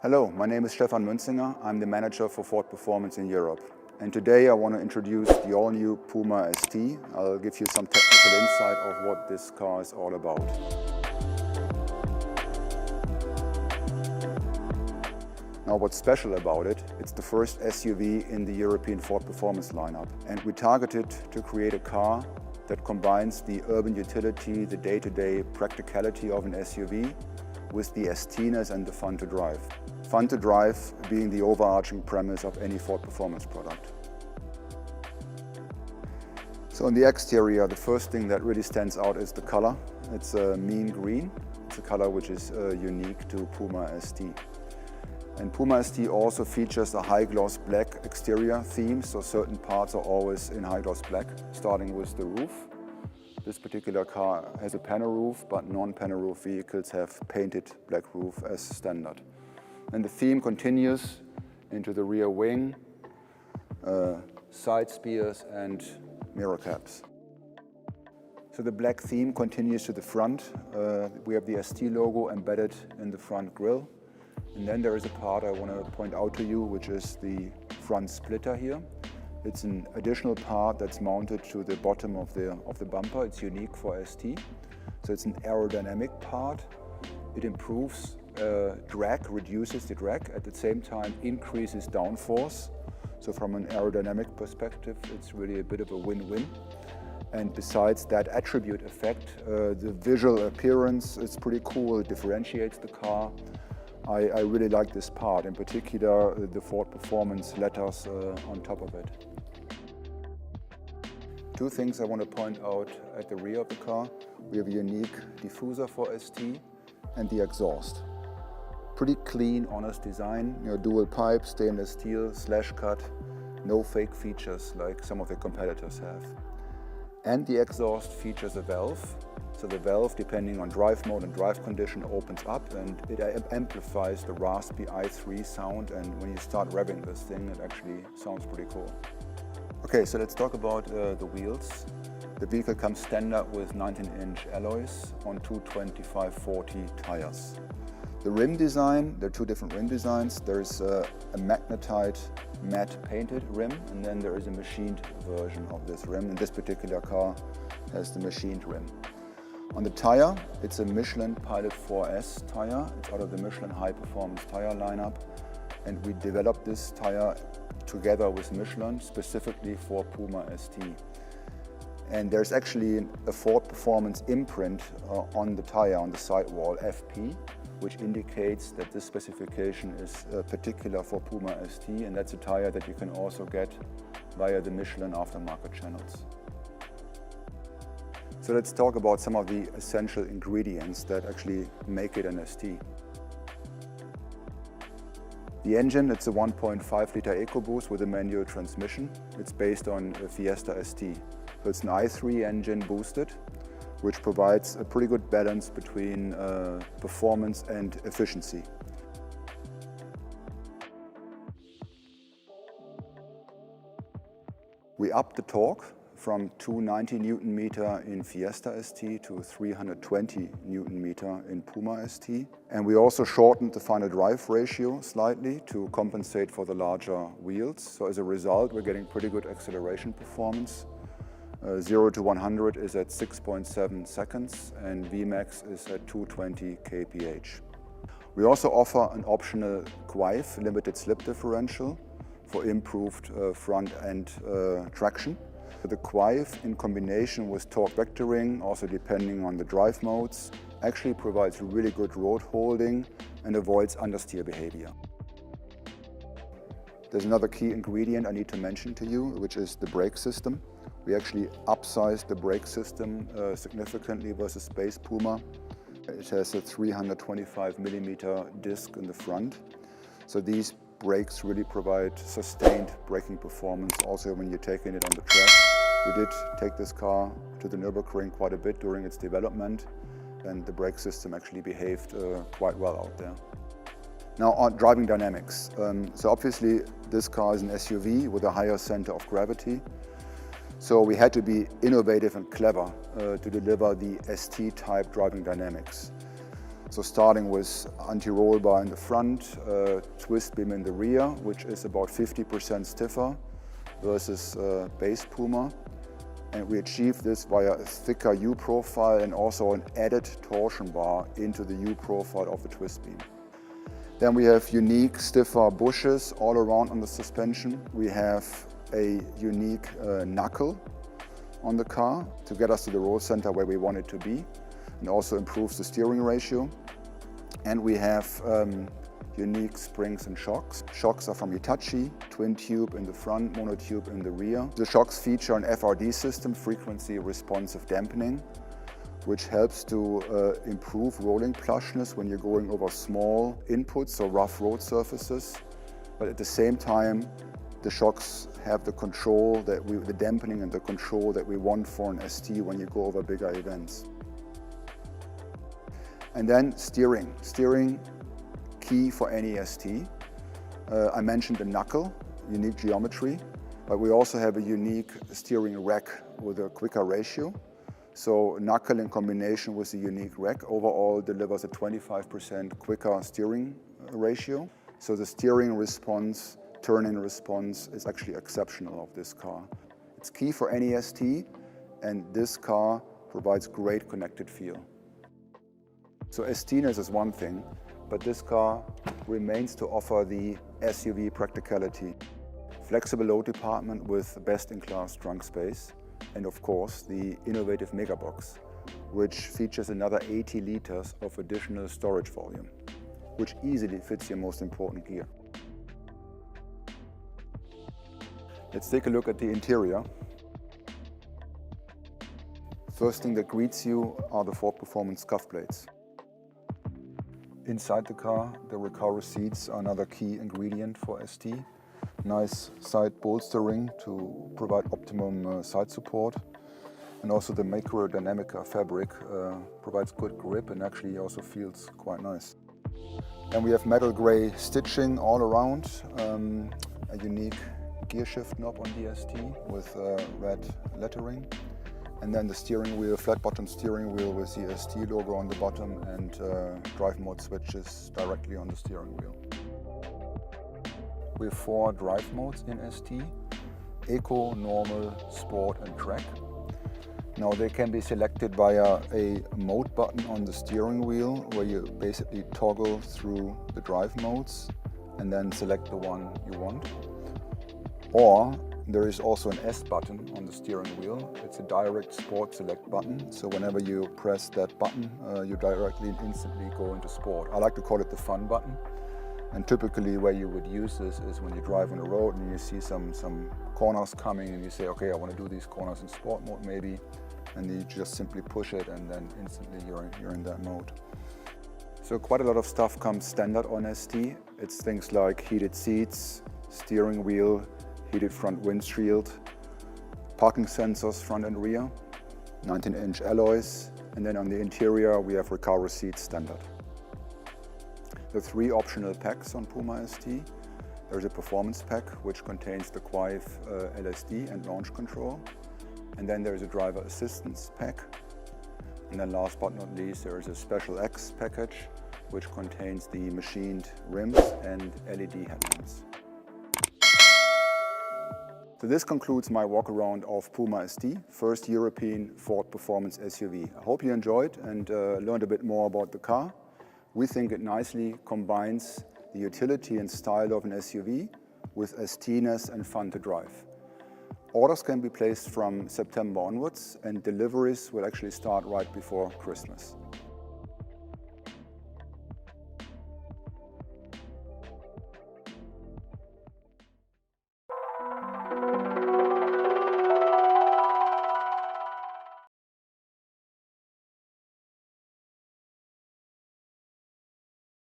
Hello, my name is Stefan Münzinger. I'm the manager for Ford Performance in Europe. And today I want to introduce the all-new Puma ST. I'll give you some technical insight of what this car is all about. Now what's special about it, it's the first SUV in the European Ford Performance lineup. And we targeted to create a car that combines the urban utility, the day-to-day practicality of an SUV with the ST-ness and the fun to drive. Fun to drive being the overarching premise of any Ford Performance product. So on the exterior, the first thing that really stands out is the color. It's a mean green. It's a color which is unique to Puma ST. And Puma ST also features a high gloss black exterior theme, so certain parts are always in high gloss black, starting with the roof. This particular car has a panel roof, but non-panel roof vehicles have painted black roof as standard. And the theme continues into the rear wing, side spears and mirror caps. So the black theme continues to the front. We have the ST logo embedded in the front grille. And then there is a part I want to point out to you, which is the front splitter here. It's an additional part that's mounted to the bottom of the bumper. It's unique for ST. So it's an aerodynamic part. It improves drag, reduces the drag, at the same time increases downforce. So from an aerodynamic perspective, it's really a bit of a win-win. And besides that attribute effect, the visual appearance is pretty cool. It differentiates the car. I really like this part, in particular the Ford Performance letters on top of it. Two things I want to point out at the rear of the car. We have a unique diffuser for ST and the exhaust. Pretty clean, honest design, dual pipe, stainless steel, slash cut, no fake features like some of the competitors have. And the exhaust features a valve. So the valve, depending on drive mode and drive condition, opens up and it amplifies the raspy i3 sound, and when you start revving this thing, it actually sounds pretty cool. Okay, so let's talk about the wheels. The vehicle comes standard with 19-inch alloys on 225/40 tires. The rim design, there are two different rim designs. There's a magnetite matte painted rim, and then there is a machined version of this rim, and this particular car has the machined rim. On the tire, it's a Michelin Pilot 4S tire. It's out of the Michelin High Performance tire lineup, and we developed this tire together with Michelin specifically for Puma ST. And there's actually a Ford Performance imprint on the tire, on the sidewall, FP, which indicates that this specification is particular for Puma ST, and that's a tire that you can also get via the Michelin aftermarket channels. So let's talk about some of the essential ingredients that actually make it an ST. The engine, it's a 1.5-liter EcoBoost with a manual transmission. It's based on a Fiesta ST. So it's an i3 engine boosted, which provides a pretty good balance between performance and efficiency. We upped the torque from 290 Nm in Fiesta ST to 320 Nm in Puma ST. And we also shortened the final drive ratio slightly to compensate for the larger wheels. So as a result, we're getting pretty good acceleration performance. 0 to 100 is at 6.7 seconds and Vmax is at 220 kph. We also offer an optional QAIF limited slip differential for improved front end traction. The QAIF in combination with torque vectoring, also depending on the drive modes, actually provides really good road holding and avoids understeer behavior. There's another key ingredient I need to mention to you, which is the brake system. We actually upsized the brake system significantly versus base Puma. It has a 325mm disc in the front. So these brakes really provide sustained braking performance also when you're taking it on the track. We did take this car to the Nürburgring quite a bit during its development, and the brake system actually behaved quite well out there. Now on driving dynamics. So obviously this car is an SUV with a higher center of gravity. So we had to be innovative and clever to deliver the ST-type driving dynamics. So starting with anti-roll bar in the front, twist beam in the rear, which is about 50% stiffer versus base Puma. And we achieve this via a thicker U-profile and also an added torsion bar into the U-profile of the twist beam. Then we have unique stiffer bushes all around on the suspension. We have a unique knuckle on the car to get us to the road center where we want it to be, and also improves the steering ratio. And we have unique springs and shocks. Shocks are from Hitachi, twin tube in the front, monotube in the rear. The shocks feature an FRD system, frequency responsive dampening, which helps to improve rolling plushness when you're going over small inputs or rough road surfaces. But at the same time, the shocks have the control the dampening and the control that we want for an ST when you go over bigger events. And then steering. Steering, key for any ST. I mentioned the knuckle, unique geometry, but we also have a unique steering rack with a quicker ratio. So knuckle in combination with a unique rack overall delivers a 25% quicker steering ratio. So the steering response, turn-in response is actually exceptional of this car. It's key for any ST, and this car provides great connected feel. So ST-ness is one thing, but this car remains to offer the SUV practicality. Flexible load department with best-in-class trunk space, and of course the innovative MegaBox, which features another 80 liters of additional storage volume, which easily fits your most important gear. Let's take a look at the interior. First thing that greets you are the Ford Performance scuff plates. Inside the car, the Recaro seats are another key ingredient for ST. Nice side bolstering to provide optimum side support. And also the Microdynamica fabric provides good grip and actually also feels quite nice. And we have metal gray stitching all around, a unique gear shift knob on the ST with red lettering. And then the steering wheel, flat bottom steering wheel with the ST logo on the bottom, and drive mode switches directly on the steering wheel. We have 4 drive modes in ST: Eco, Normal, Sport and Track. Now they can be selected via a mode button on the steering wheel, where you basically toggle through the drive modes and then select the one you want. Or there is also an S button on the steering wheel. It's a direct sport select button. So whenever you press that button, you directly and instantly go into sport. I like to call it the fun button. And typically where you would use this is when you drive on the road and you see some corners coming and you say, okay, I want to do these corners in sport mode maybe. And you just simply push it and then instantly you're in that mode. So quite a lot of stuff comes standard on ST. It's things like heated seats, steering wheel, heated front windshield, parking sensors front and rear, 19-inch alloys, and then on the interior we have Recaro seats standard. There are 3 optional packs on Puma ST. There's a performance pack which contains the Quive LSD and launch control, and then there's a driver assistance pack, and then last but not least there is a Special X package which contains the machined rims and LED headlamps. So this concludes my walk around of Puma ST, first European Ford Performance SUV. I hope you enjoyed and learned a bit more about the car. We think it nicely combines the utility and style of an SUV with ST-ness and fun to drive. Orders can be placed from September onwards, and deliveries will actually start right before Christmas.